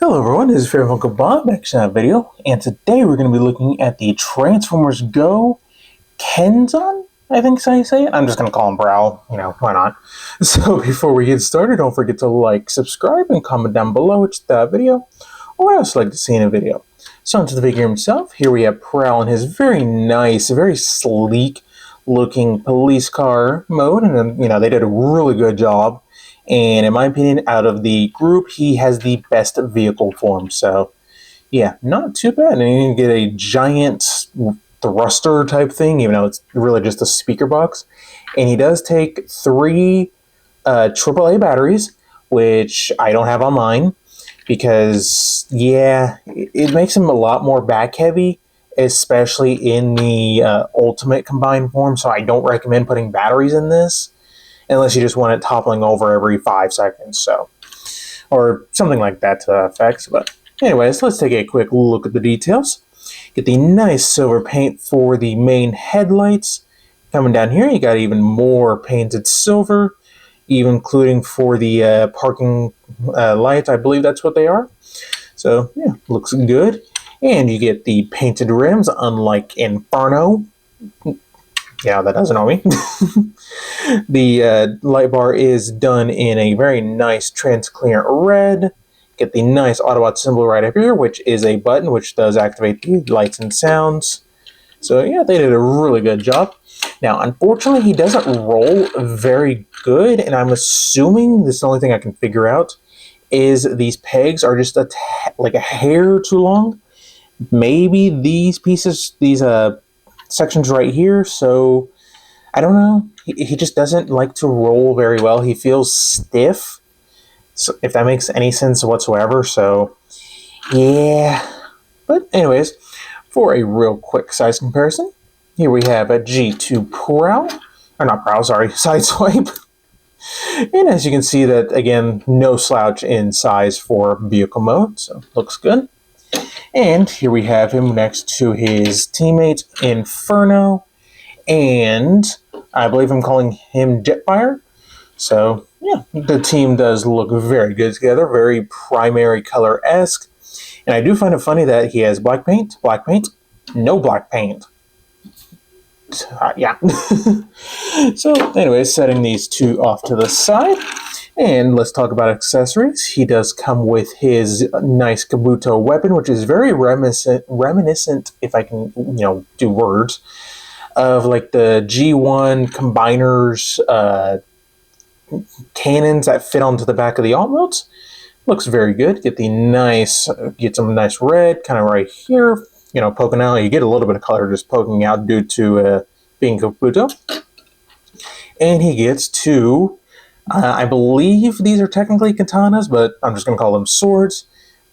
Hello everyone, this is Fair Uncle Bob back to that video, and today we're going to be looking at the Transformers Go Kazen, I think is how you say it. I'm just going to call him Brow, why not? So before we get started, don't forget to like, subscribe, and comment down below which the video, or what else you'd like to see in a video. So onto the figure himself, here we have Prowl in his very nice, very sleek looking police car mode, and then, they did a really good job. And in my opinion, out of the group, he has the best vehicle form. So, yeah, not too bad. And you can get a giant thruster type thing, even though it's really just a speaker box. And he does take 3 AAA batteries, which I don't have on mine. Because, yeah, it makes him a lot more back heavy, especially in the Ultimate combined form. So I don't recommend putting batteries in this, unless you just want it toppling over every 5 seconds, or something like that to that effect. But anyways, let's take a quick look at the details. Get the nice silver paint for the main headlights. Coming down here, you got even more painted silver, even including for the parking lights. I believe that's what they are. So yeah, looks good. And you get the painted rims, unlike Inferno. Yeah, that doesn't know me. The light bar is done in a very nice transparent red. Get the nice Autobot symbol right up here, which is a button which does activate the lights and sounds. So yeah, they did a really good job. Now, unfortunately, he doesn't roll very good, and I'm assuming this is the only thing I can figure out is these pegs are just like a hair too long. Maybe these pieces, these sections right here, so I don't know. He just doesn't like to roll very well. He feels stiff, so if that makes any sense whatsoever. So yeah, but anyways, for a real quick size comparison, here we have a G2 Prowl, or not Prowl, sorry, Sideswipe. And as you can see, that again, no slouch in size for vehicle mode, so looks good. And here we have him next to his teammate Inferno, and I believe I'm calling him Jetfire. So yeah, the team does look very good together, very primary color-esque. And I do find it funny that he has black paint, no black paint. Yeah. So anyways, setting these two off to the side. And let's talk about accessories. He does come with his nice Kabuto weapon, which is very reminiscent, if I can, do words, of like the G1 combiners cannons that fit onto the back of the alt modes. Looks very good. Get some nice red kind of right here, poking out. You get a little bit of color just poking out due to being Kabuto. And he gets 2. I believe these are technically katanas, but I'm just going to call them swords.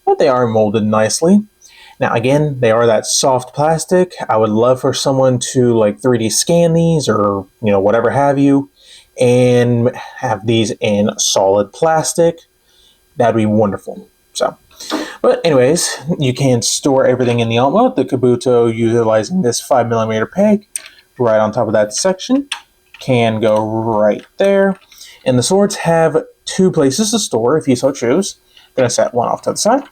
But they are molded nicely. Now, again, they are that soft plastic. I would love for someone to like 3D scan these or, whatever have you, and have these in solid plastic. That'd be wonderful. So, but anyways, you can store everything in the alt mode. The Kabuto, utilizing this 5mm peg right on top of that section, can go right there. And the swords have 2 places to store if you so choose. I'm going to set one off to the side.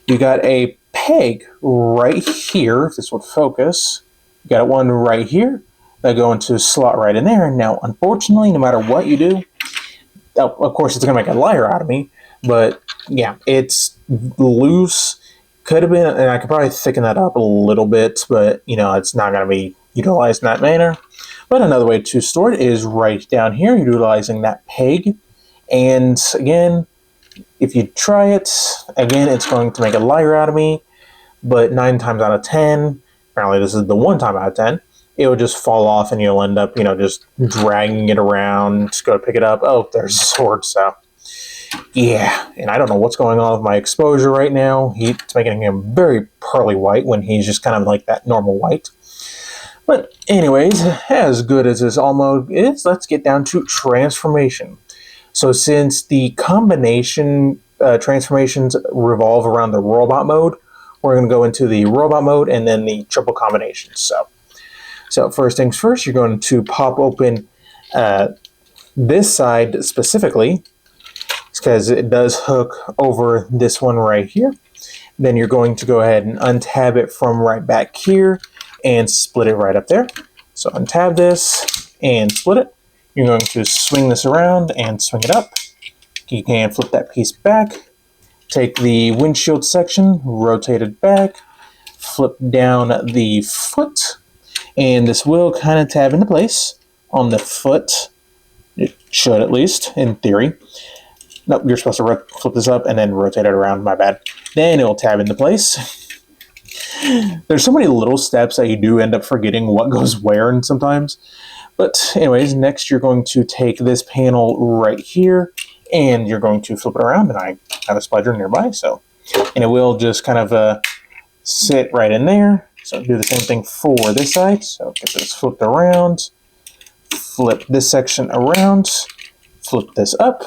You got a peg right here, if this would focus. You got one right here. That go into a slot right in there. Now, unfortunately, no matter what you do, of course, it's going to make a liar out of me. But yeah, it's loose. Could have been, and I could probably thicken that up a little bit, but it's not going to be utilized in that manner. But another way to store it is right down here, utilizing that peg. And again, if you try it, again, it's going to make a liar out of me. But 9 times out of 10, apparently this is the 1 time out of 10, it will just fall off and you'll end up, just dragging it around, just go to pick it up. Oh, there's a sword, so yeah. And I don't know what's going on with my exposure right now. It's making him very pearly white when he's just kind of like that normal white. But anyways, as good as this alt mode is, let's get down to transformation. So since the combination transformations revolve around the robot mode, we're going to go into the robot mode and then the triple combinations. So first things first, you're going to pop open this side specifically. because it does hook over this one right here. Then you're going to go ahead and untab it from right back here and split it right up there. So untab this and split it. You're going to swing this around and swing it up. You can flip that piece back. Take the windshield section, rotate it back, flip down the foot, and this will kind of tab into place on the foot. It should, at least, in theory. Nope, you're supposed to flip this up and then rotate it around, my bad. Then it will tab into place. There's so many little steps that you do end up forgetting what goes where and sometimes. But anyways, next you're going to take this panel right here and you're going to flip it around, and I have a splitter nearby, so. And it will just kind of sit right in there. So do the same thing for this side. So get this flipped around, flip this section around, flip this up,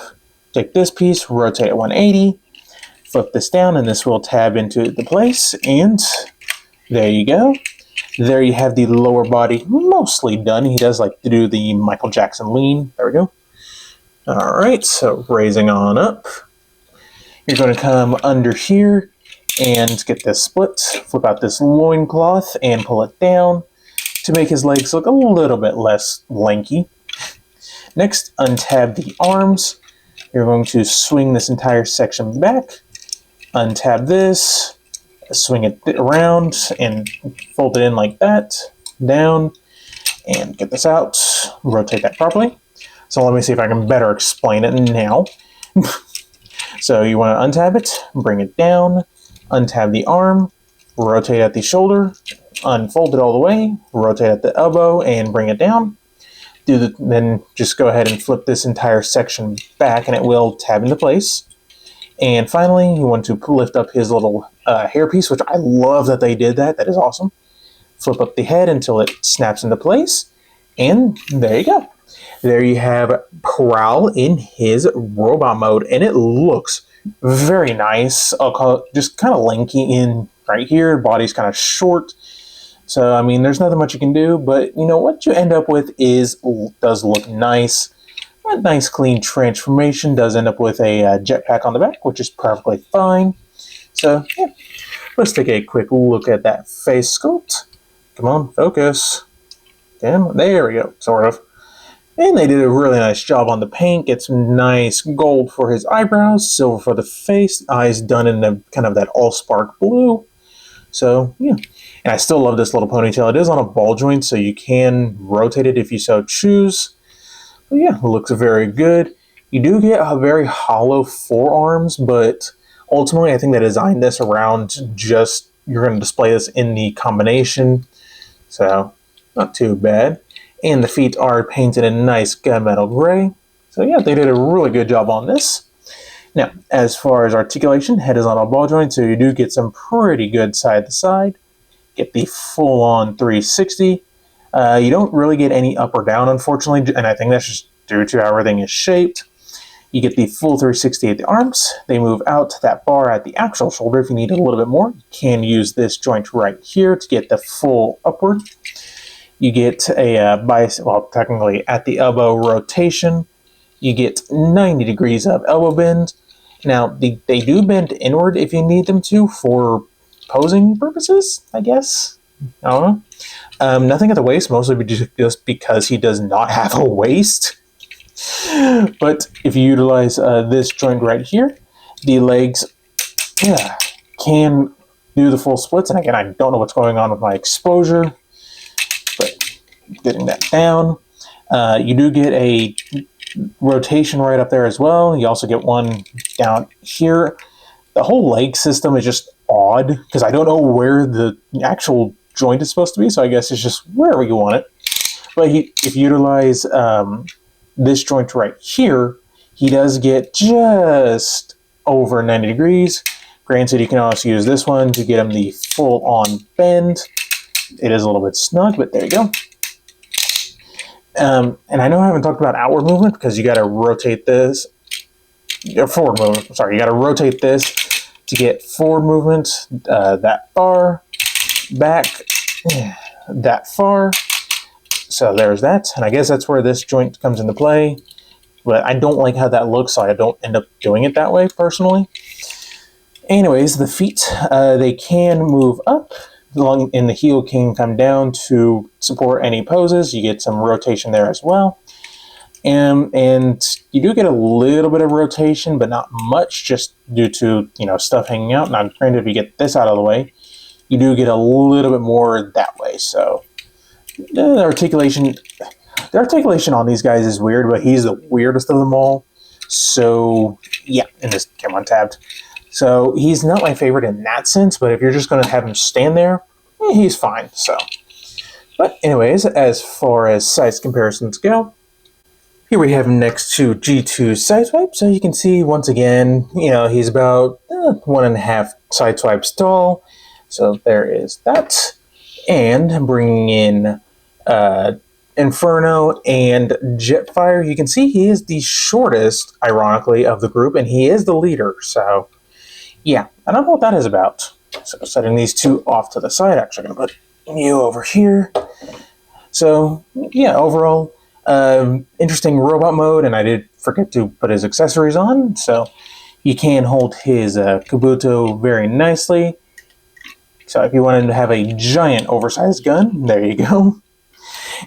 take this piece, rotate it 180, flip this down, and this will tab into the place, and there you go. There you have the lower body mostly done. He does like to do the Michael Jackson lean. There we go. All right, so raising on up. You're going to come under here and get this split, flip out this loincloth and pull it down to make his legs look a little bit less lanky. Next, untab the arms. You're going to swing this entire section back, untab this, swing it around and fold it in like that, down, and get this out, rotate that properly. So let me see if I can better explain it now. So you want to untab it, bring it down, untab the arm, rotate at the shoulder, unfold it all the way, rotate at the elbow, and bring it down. Then just go ahead and flip this entire section back, and it will tab into place. And finally, you want to lift up his little hairpiece, which I love that they did that. That is awesome. Flip up the head until it snaps into place, and there you go. There you have Prowl in his robot mode, and it looks very nice. I'll call it just kind of lanky in right here. Body's kind of short. So, I mean, there's nothing much you can do, but, you know, what you end up with does look nice. A nice, clean transformation. Does end up with a jetpack on the back, which is perfectly fine. So, yeah. Let's take a quick look at that face sculpt. Come on, focus. Damn, there we go, sort of. And they did a really nice job on the paint. Gets nice gold for his eyebrows, silver for the face, eyes done in the kind of that all-spark blue. So, yeah. And I still love this little ponytail. It is on a ball joint, so you can rotate it if you so choose. But yeah, it looks very good. You do get a very hollow forearms, but ultimately I think they designed this around just, you're going to display this in the combination. So, not too bad. And the feet are painted in nice gunmetal gray. So yeah, they did a really good job on this. Now, as far as articulation, head is on a ball joint, so you do get some pretty good side to side. Get the full-on 360. You don't really get any up or down, unfortunately, and I think that's just due to how everything is shaped. You get the full 360 at the arms. They move out to that bar at the actual shoulder if you need a little bit more. You can use this joint right here to get the full upward. You get a technically at the elbow rotation. You get 90 degrees of elbow bend. Now, they do bend inward if you need them to for posing purposes, I guess. I don't know. Nothing at the waist, mostly just because he does not have a waist. But if you utilize this joint right here, the legs can do the full splits. And again, I don't know what's going on with my exposure, but getting that down. You do get a rotation right up there as well. You also get one down here. The whole leg system is just odd because I don't know where the actual joint is supposed to be, so I guess it's just wherever you want it. But if you utilize this joint right here, he does get just over 90 degrees. Granted, you can also use this one to get him the full-on bend. It is a little bit snug, but there you go. And I know I haven't talked about outward movement because you got to rotate this. Forward movement. Sorry, you got to rotate this to get forward movement that far, back that far. So there's that, and I guess that's where this joint comes into play. but I don't like how that looks, so I don't end up doing it that way personally. Anyways, the feet, they can move up, and the heel can come down to support any poses. You get some rotation there as well. And you do get a little bit of rotation, but not much, just due to, stuff hanging out. Now, granted, if you get this out of the way, you do get a little bit more that way. So the articulation on these guys is weird, but he's the weirdest of them all. So yeah, and this camera tabbed. So he's not my favorite in that sense, but if you're just going to have him stand there, he's fine. So, but anyways, as far as size comparisons go, here we have him next to G2 Sideswipe. So you can see once again, he's about 1.5 Sideswipes tall. So there is that. And bringing in Inferno and Jetfire, you can see he is the shortest, ironically, of the group, and he is the leader. So yeah, I don't know what that is about. So setting these two off to the side, actually I'm going to put you over here. So yeah, overall, interesting robot mode, and I did forget to put his accessories on, so he can hold his Kabuto very nicely. So if you wanted to have a giant oversized gun, there you go.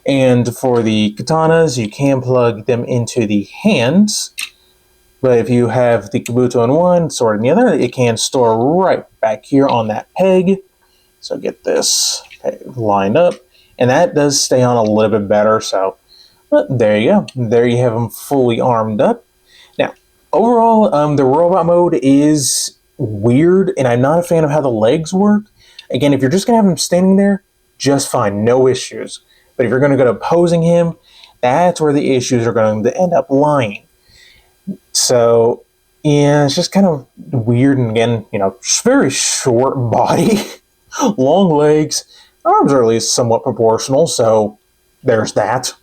And for the katanas, you can plug them into the hands. But if you have the Kabuto in one, sword in the other, it can store right back here on that peg. So get this lined up. And that does stay on a little bit better. So there you go. There you have them fully armed up. Now, overall, the robot mode is weird, and I'm not a fan of how the legs work. Again, if you're just going to have him standing there, just fine, no issues. But if you're going to go to posing him, that's where the issues are going to end up lying. So, yeah, it's just kind of weird, and again, very short body, long legs, arms are at least somewhat proportional, so there's that.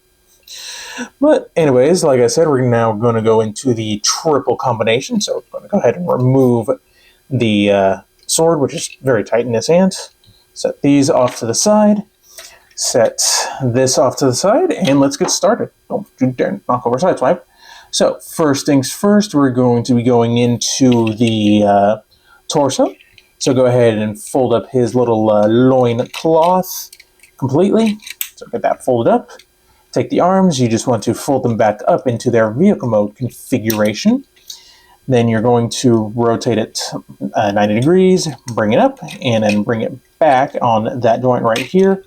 But anyways, like I said, we're now going to go into the triple combination, so we're going to go ahead and remove the sword, which is very tight in this hand. Set these off to the side. Set this off to the side, and let's get started. Don't you dare knock over Sideswipe. So, first things first, we're going to be going into the torso. So go ahead and fold up his little loin cloth completely. So get that folded up. Take the arms, you just want to fold them back up into their vehicle mode configuration. Then you're going to rotate it 90 degrees, bring it up, and then bring it back on that joint right here,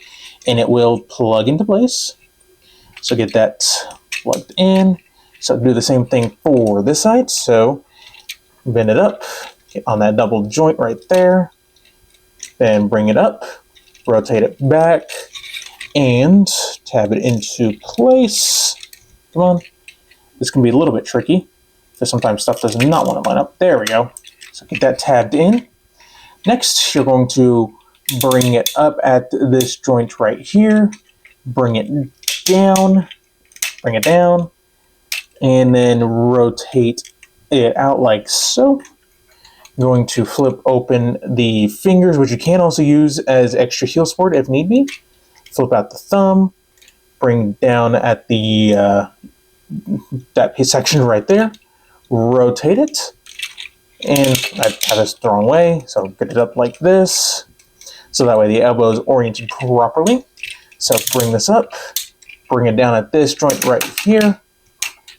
and it will plug into place. So get that plugged in. So do the same thing for this side. So bend it up, get on that double joint right there, then bring it up, rotate it back, and tab it into place. Come on. This can be a little bit tricky, because sometimes stuff does not want to line up. There we go. So get that tabbed in. Next, you're going to bring it up at this joint right here, bring it down, and then rotate it out like so. I'm going to flip open the fingers, which you can also use as extra heel support if need be. Flip out the thumb, bring down at the that section right there, rotate it, and I have this the wrong way, so get it up like this, so that way the elbow is oriented properly. So bring this up, bring it down at this joint right here,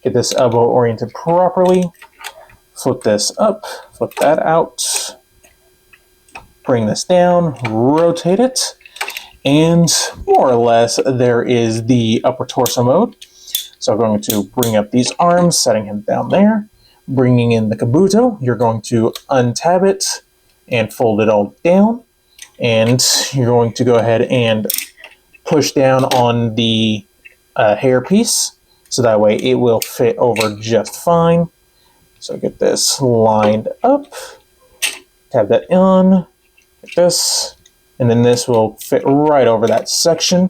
get this elbow oriented properly, flip this up, flip that out, bring this down, rotate it, and more or less there is the upper torso mode. So I'm going to bring up these arms, setting him down there, bringing in the Kabuto. You're going to untab it and fold it all down, and you're going to go ahead and push down on the hair piece, so that way it will fit over just fine. So get this lined up, tab that on, like this, and then this will fit right over that section.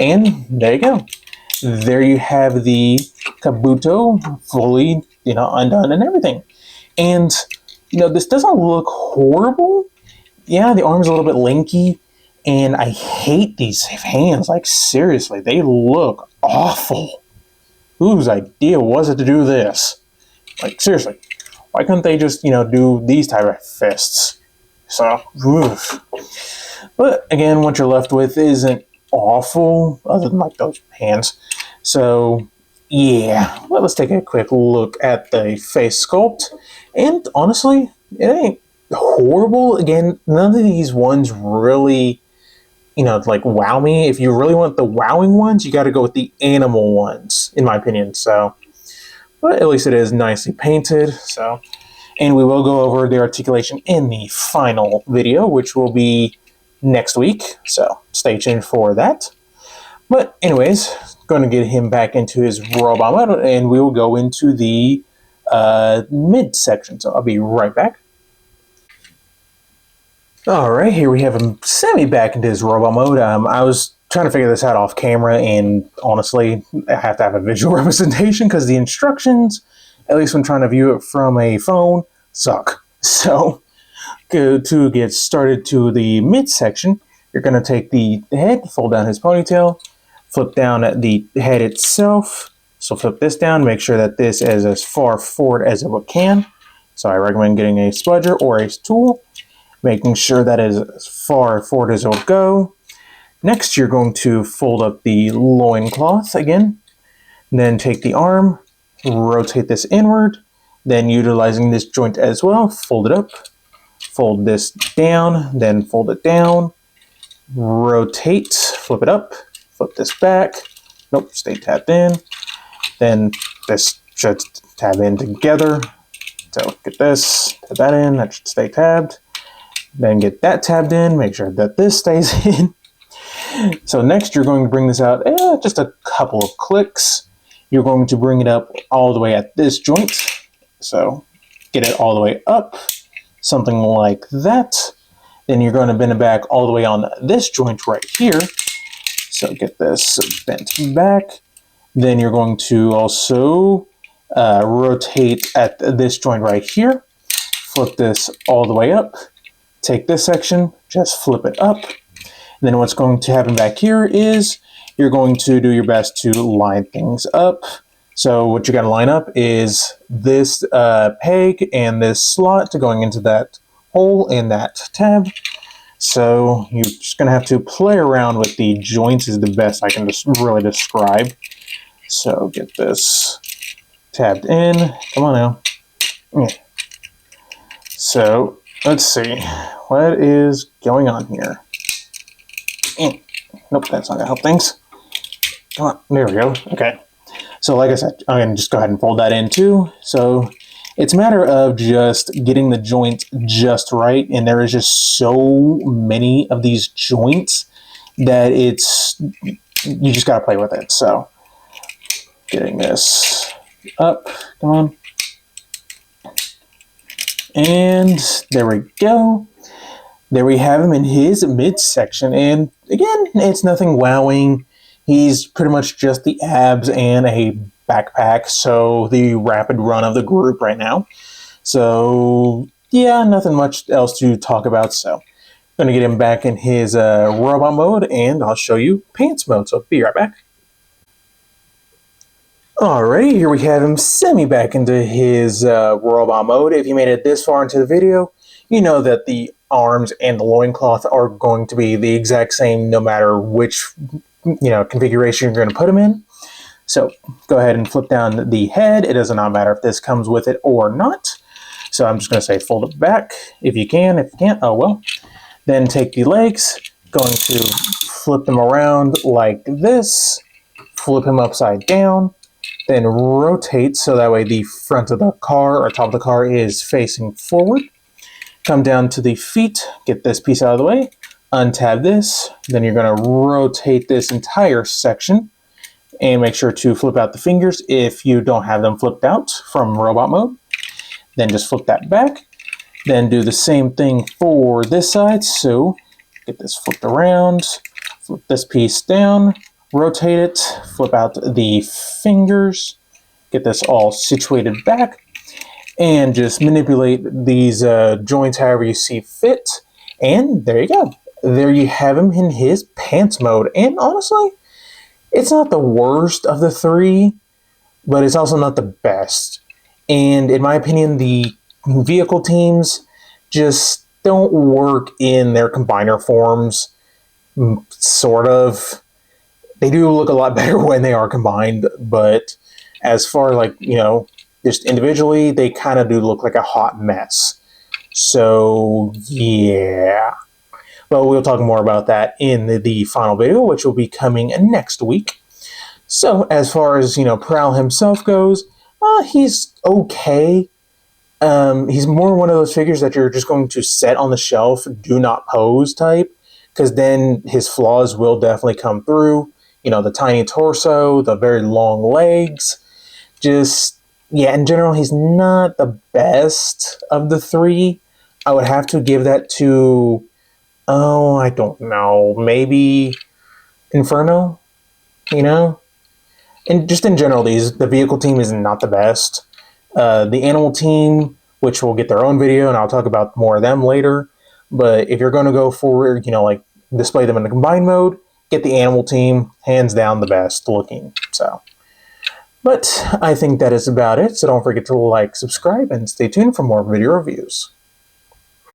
And there you go. There you have the Kabuto fully, undone and everything. And, this doesn't look horrible. Yeah, the arm's a little bit lanky, and I hate these hands. Like, seriously, they look awful. whose idea was it to do this? Like, seriously, why couldn't they just, do these type of fists? So, oof. But again, what you're left with isn't awful, other than like those hands. So, yeah, well, let's take a quick look at the face sculpt. And honestly, it ain't horrible. Again, none of these ones really, like wow me. If you really want the wowing ones, you got to go with the animal ones, in my opinion. So, but at least it is nicely painted. So, and we will go over the articulation in the final video, which will be next week. So stay tuned for that. But anyways, going to get him back into his robot mode, and we will go into the mid section. So I'll be right back. All right, here we have him semi back into his robot mode. I was trying to figure this out off camera, and honestly, I have to have a visual representation because the instructions, at least when trying to view it from a phone, suck. So, to get started to the midsection, you're going to take the head, fold down his ponytail, flip down the head itself. So flip this down, make sure that this is as far forward as it can. So I recommend getting a spudger or a tool, making sure that is as far forward as it will go. Next, you're going to fold up the loincloth again, then take the arm, rotate this inward, then utilizing this joint as well, fold it up, fold this down, then fold it down, rotate, flip it up, flip this back, nope, stay tabbed in, then this should tab in together, so get this, tab that in, that should stay tabbed, then get that tabbed in, make sure that this stays in. So next you're going to bring this out just a couple of clicks. You're going to bring it up all the way at this joint. So get it all the way up, something like that. Then you're going to bend it back all the way on this joint right here. So get this bent back. Then you're going to also rotate at this joint right here. Flip this all the way up. Take this section, just flip it up. And then what's going to happen back here is you're going to do your best to line things up. So what you got to line up is this peg and this slot going into that hole in that tab. So you're just going to have to play around with the joints is the best I can just really describe. So get this tabbed in. Come on now. Yeah. So let's see. What is going on here? Nope, that's not going to help things. Come on, there we go. Okay. So like I said, I'm going to just go ahead and fold that in too. So it's a matter of just getting the joint just right. And there is just so many of these joints that you just got to play with it. So getting this up, come on. And there we go. There we have him in his midsection. And again, it's nothing wowing. He's pretty much just the abs and a backpack. So the rapid run of the group right now. So yeah, nothing much else to talk about. So I'm going to get him back in his robot mode and I'll show you pants mode. So be right back. Alright, here we have him semi back into his robot mode. If you made it this far into the video, you know that the arms and the loincloth are going to be the exact same no matter which configuration you're going to put them in. So go ahead and flip down the head. It does not matter if this comes with it or not. So I'm just going to say fold it back if you can. If you can't, oh well. Then take the legs, going to flip them around like this, flip him upside down, then rotate so that way the front of the car or top of the car is facing forward. Come down to the feet, get this piece out of the way, untab this, then you're going to rotate this entire section and make sure to flip out the fingers if you don't have them flipped out from robot mode. Then just flip that back. Then do the same thing for this side. So get this flipped around, flip this piece down, rotate it, flip out the fingers, get this all situated back, and just manipulate these joints however you see fit. And there you go. There you have him in his pants mode. And honestly, it's not the worst of the three, but it's also not the best. And in my opinion, the vehicle teams just don't work in their combiner forms. Sort of. They do look a lot better when they are combined, but as far like, just individually, they kind of do look like a hot mess. So, yeah. But we'll talk more about that in the final video, which will be coming next week. So, as far as, Prowl himself goes, he's okay. He's more one of those figures that you're just going to set on the shelf, do not pose type, because then his flaws will definitely come through. The tiny torso, the very long legs. Just, yeah, in general, he's not the best of the three. I would have to give that to, I don't know, maybe Inferno, And just in general, the vehicle team is not the best. The animal team, which will get their own video, and I'll talk about more of them later. But if you're going to go for, like display them in the combined mode, get the animal team, hands down the best looking. So, but I think that is about it. So don't forget to like, subscribe, and stay tuned for more video reviews.